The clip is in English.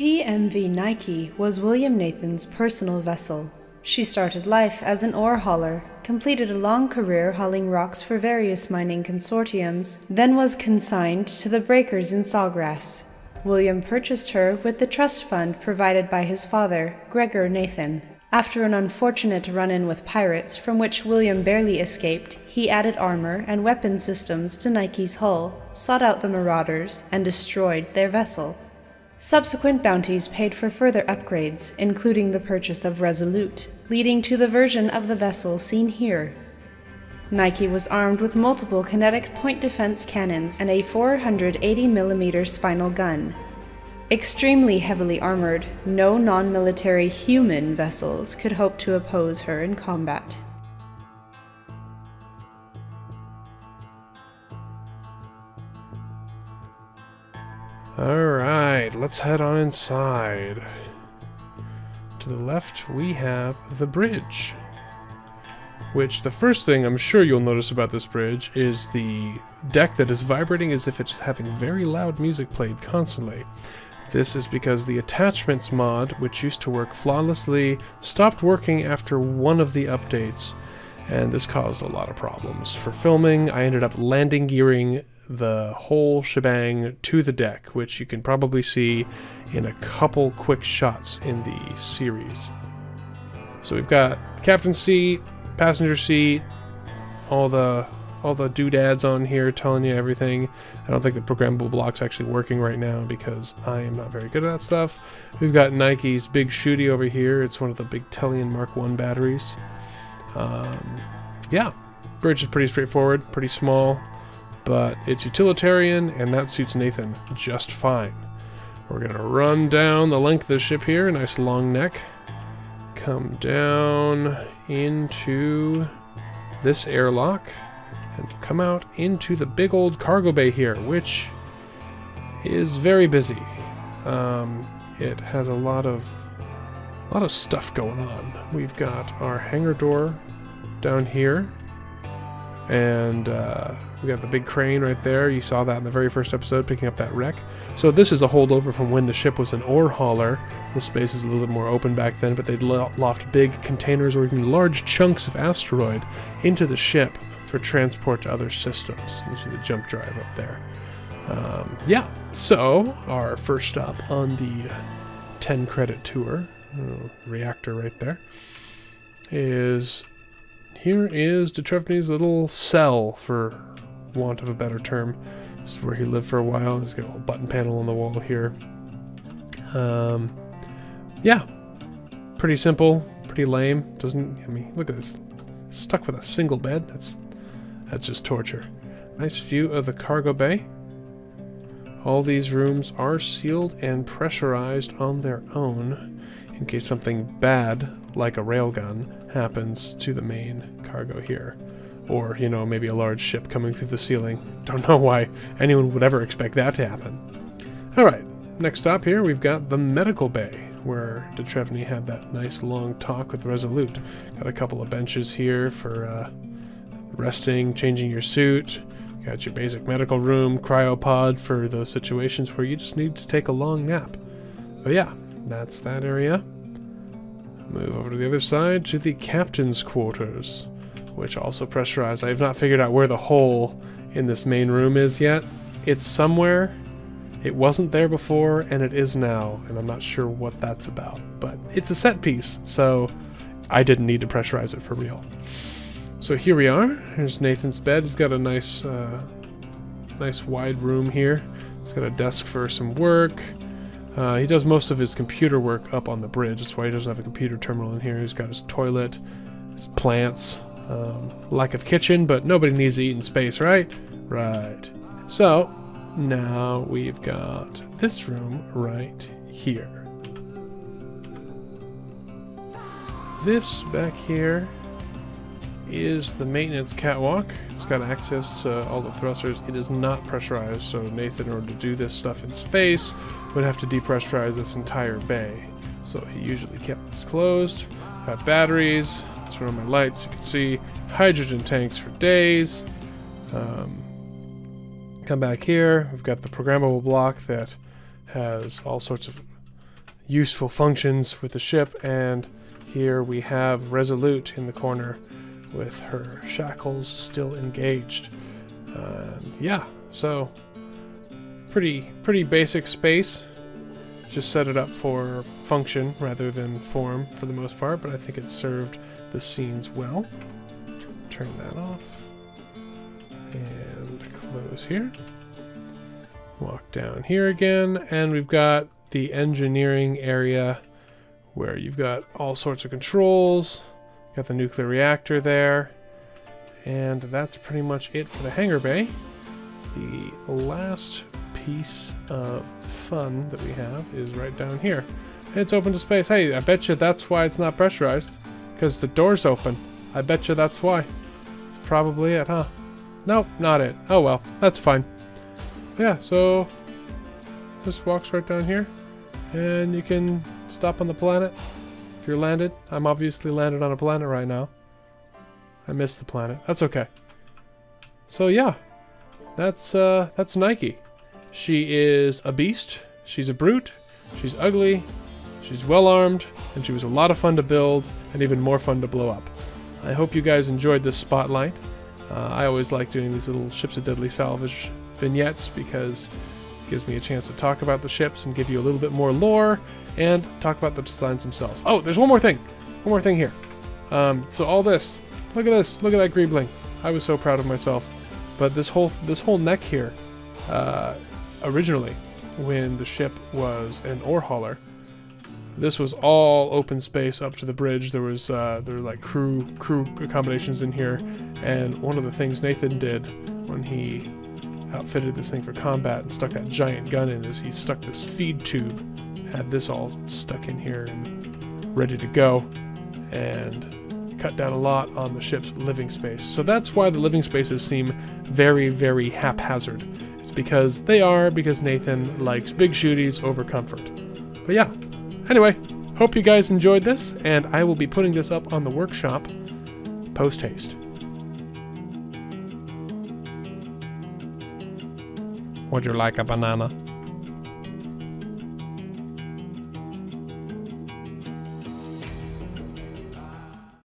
PMV Nike was William Nathan's personal vessel. She started life as an ore hauler, completed a long career hauling rocks for various mining consortiums, then was consigned to the breakers in Sawgrass. William purchased her with the trust fund provided by his father, Gregor Nathan. After an unfortunate run-in with pirates, from which William barely escaped, he added armor and weapon systems to Nike's hull, sought out the marauders, and destroyed their vessel. Subsequent bounties paid for further upgrades, including the purchase of Resolute, leading to the version of the vessel seen here. Nike was armed with multiple kinetic point defense cannons and a 480mm spinal gun. Extremely heavily armored, no non-military human vessels could hope to oppose her in combat. Alright, let's head on inside. To the left we have the bridge, which the first thing I'm sure you'll notice about this bridge is the deck that is vibrating as if it's having very loud music played constantly. This is because the attachments mod, which used to work flawlessly, stopped working after one of the updates, and this caused a lot of problems. For filming, I ended up landing gearing the whole shebang to the deck, which you can probably see in a couple quick shots in the series. So we've got captain seat, passenger seat, all the doodads on here telling you everything. I don't think the programmable block's actually working right now because I am not very good at that stuff. We've got Nike's big shooty over here. It's one of the big Tellian Mark 1 batteries. Yeah, bridge is pretty straightforward, pretty small, but it's utilitarian, and that suits Nathan just fine. We're gonna run down the length of the ship here, nice long neck, come down into this airlock, and come out into the big old cargo bay here, which is very busy. It has a lot of stuff going on. We've got our hangar door down here, and we got the big crane right there. You saw that in the very first episode, picking up that wreck. So this is a holdover from when the ship was an ore hauler. The space is a little bit more open back then, but they'd loft big containers or even large chunks of asteroid into the ship for transport to other systems. You see the jump drive up there. Yeah, so our first stop on the 10 credit tour, reactor right there, is... Here is Detrevny's little cell, for want of a better term. This is where he lived for a while. He's got a little button panel on the wall here. Yeah, pretty simple, pretty lame. Doesn't, I mean, look at this. Stuck with a single bed. That's just torture. Nice view of the cargo bay. All these rooms are sealed and pressurized on their own in case something bad, like a railgun, happens to the main cargo here. Or, you know, maybe a large ship coming through the ceiling. Don't know why anyone would ever expect that to happen. Alright, next stop here, we've got the medical bay, where Detrevny had that nice long talk with Resolute. Got a couple of benches here for resting, changing your suit. Got your basic medical room, cryopod for those situations where you just need to take a long nap. But yeah, that's that area. Move over to the other side to the captain's quarters, which also pressurized. I have not figured out where the hole in this main room is yet. It's somewhere. It wasn't there before, and it is now, and I'm not sure what that's about. But it's a set piece, so I didn't need to pressurize it for real. So here we are. Here's Nathan's bed. He's got a nice, nice wide room here. He's got a desk for some work. He does most of his computer work up on the bridge. That's why he doesn't have a computer terminal in here. He's got his toilet, his plants, lack of kitchen, but nobody needs to eat in space, right? Right. So, now we've got this room right here. This back here is the maintenance catwalk. It's got access to all the thrusters. It is not pressurized, so Nathan, in order to do this stuff in space, would have to depressurize this entire bay. So he usually kept this closed. Got batteries. Turn on my lights. You can see hydrogen tanks for days. Come back here. We've got the programmable block that has all sorts of useful functions with the ship. And here we have Resolute in the corner with her shackles still engaged. Yeah, so pretty basic space. Just set it up for function rather than form for the most part, but I think it served the scenes well. Turn that off and close here. Walk down here again, and we've got the engineering area where you've got all sorts of controls. Got the nuclear reactor there, and that's pretty much it for the hangar bay. The last piece of fun that we have is right down here. It's open to space. Hey, I bet you that's why it's not pressurized, because the door's open. I bet you that's why. It's probably it, huh? Nope, not it. Oh well, that's fine. Yeah, so this walks right down here, and you can stop on the planet if you're landed. I'm obviously landed on a planet right now. I missed the planet. That's okay. So yeah, that's Nike. She is a beast. She's a brute. She's ugly. She's well armed, and she was a lot of fun to build, and even more fun to blow up. I hope you guys enjoyed this spotlight. I always like doing these little Ships of Deadly Salvage vignettes because it gives me a chance to talk about the ships and give you a little bit more lore and talk about the designs themselves. Oh, there's one more thing. One more thing here. So all this, look at this. Look at that greebling. I was so proud of myself. But this whole neck here, originally, when the ship was an ore hauler, this was all open space up to the bridge. There were like crew accommodations in here, and one of the things Nathan did when he outfitted this thing for combat and stuck that giant gun in is he stuck this feed tube, had this all stuck in here and ready to go, and cut down a lot on the ship's living space. So that's why the living spaces seem very, very haphazard. It's because Nathan likes big shooties over comfort. But yeah. Anyway, hope you guys enjoyed this, and I will be putting this up on the workshop post-haste. Would you like a banana?